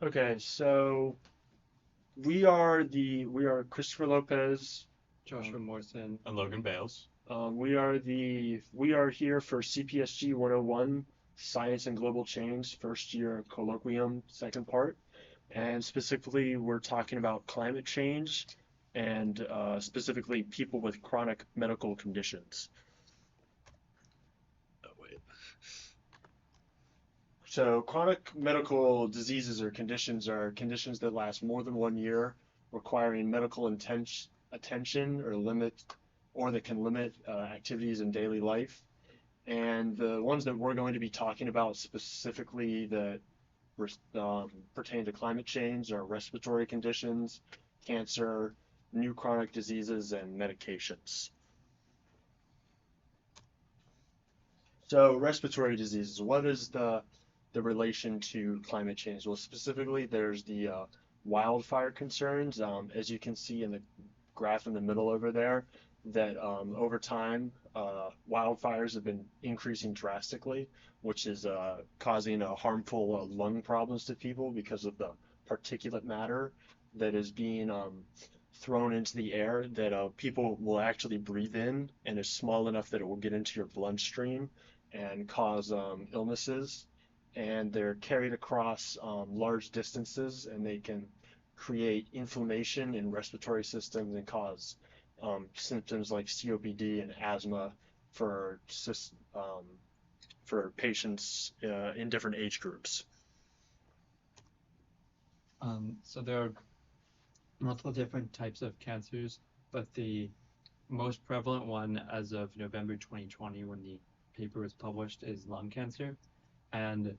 Okay, so we are Christopher Lopez. Joshua Um, Morrison. And Logan Bails. we are here for CPSG 101, Science and Global Change, first year Colloquium, second part, and specifically we're talking about climate change and specifically people with chronic medical conditions. Oh, wait. So chronic medical diseases or conditions are conditions that last more than 1 year, requiring medical attention or that can limit activities in daily life. And the ones that we're going to be talking about specifically that pertain to climate change are respiratory conditions, cancer, new chronic diseases, and medications. So respiratory diseases, what is the relation to climate change? Well, specifically, there's the wildfire concerns. As you can see in the graph in the middle over there, that over time, wildfires have been increasing drastically, which is causing harmful lung problems to people because of the particulate matter that is being thrown into the air that people will actually breathe in and is small enough that it will get into your bloodstream and cause illnesses. And they're carried across large distances and they can create inflammation in respiratory systems and cause symptoms like COPD and asthma for um, for patients in different age groups. So there are multiple different types of cancers, but the most prevalent one as of November 2020, when the paper was published, is lung cancer. And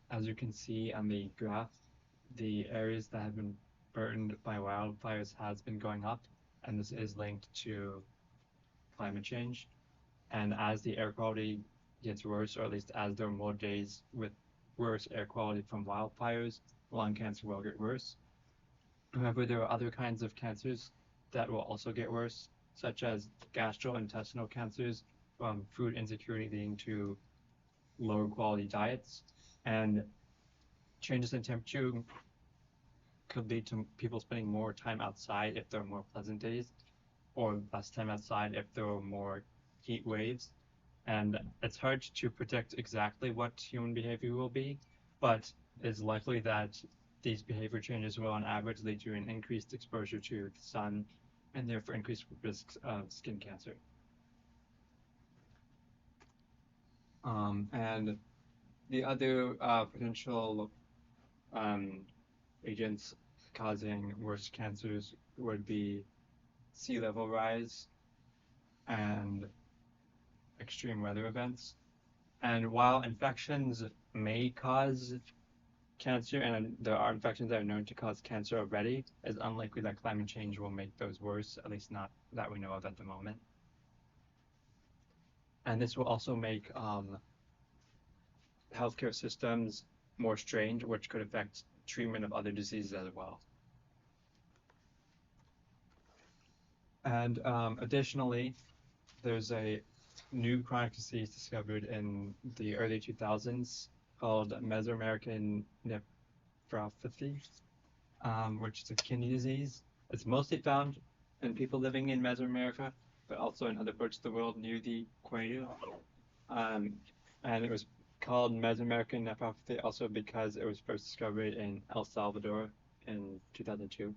as you can see on the graph, the areas that have been burned by wildfires has been going up, and this is linked to climate change. And as the air quality gets worse, or at least as there are more days with worse air quality from wildfires, lung cancer will get worse. However, there are other kinds of cancers that will also get worse, such as gastrointestinal cancers from food insecurity leading to lower quality diets, and changes in temperature could lead to people spending more time outside if there are more pleasant days, or less time outside if there are more heat waves. And it's hard to predict exactly what human behavior will be, but it's likely that these behavior changes will, on average, lead to an increased exposure to the sun and therefore increased risks of skin cancer. And the other potential um, agents causing worse cancers would be sea level rise and extreme weather events. And while infections may cause cancer, and there are infections that are known to cause cancer already, it's unlikely that climate change will make those worse, at least not that we know of at the moment. And this will also make healthcare systems more strained, which could affect treatment of other diseases as well. And additionally, there's a new chronic disease discovered in the early 2000s called Mesoamerican nephropathy, which is a kidney disease. It's mostly found in people living in Mesoamerica, but also in other parts of the world near the equator. Um, and it was called Mesoamerican nephropathy also because it was first discovered in El Salvador in 2002.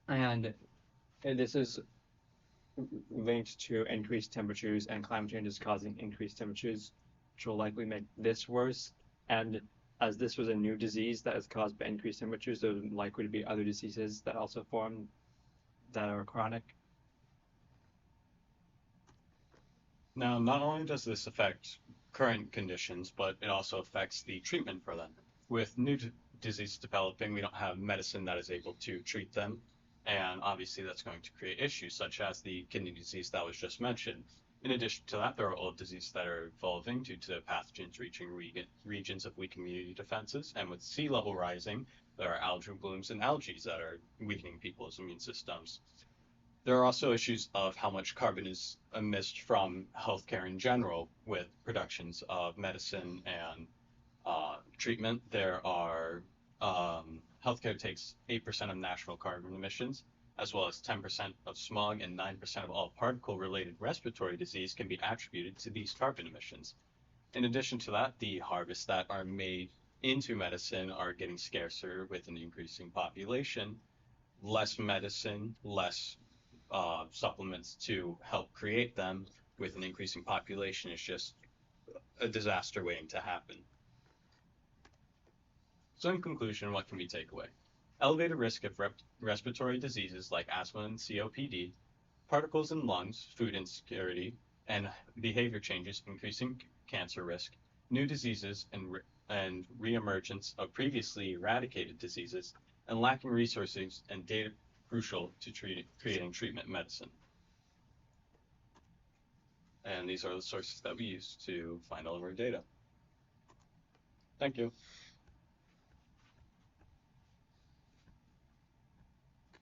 And this is linked to increased temperatures, and climate change is causing increased temperatures, which will likely make this worse. And as this was a new disease that is caused by increased temperatures, there are likely to be other diseases that also form that are chronic. Now, not only does this affect current conditions, but it also affects the treatment for them. With new diseases developing, we don't have medicine that is able to treat them. And obviously, that's going to create issues such as the kidney disease that was just mentioned. In addition to that, there are old diseases that are evolving due to pathogens reaching regions of weak community defenses. And with sea level rising, there are algal blooms and algae that are weakening people's immune systems. There are also issues of how much carbon is emitted from healthcare in general with productions of medicine and treatment. There are Healthcare takes 8% of national carbon emissions, as well as 10% of smog and 9% of all particle-related respiratory disease can be attributed to these carbon emissions. In addition to that, the harvests that are made into medicine are getting scarcer with an increasing population. Less medicine, less supplements to help create them with an increasing population is just a disaster waiting to happen. So in conclusion, what can we take away? Elevated risk of respiratory diseases like asthma and COPD, particles in lungs, food insecurity, and behavior changes increasing cancer risk, new diseases and reemergence of previously eradicated diseases, and lacking resources and data crucial to creating treatment medicine. And these are the sources that we use to find all of our data. Thank you.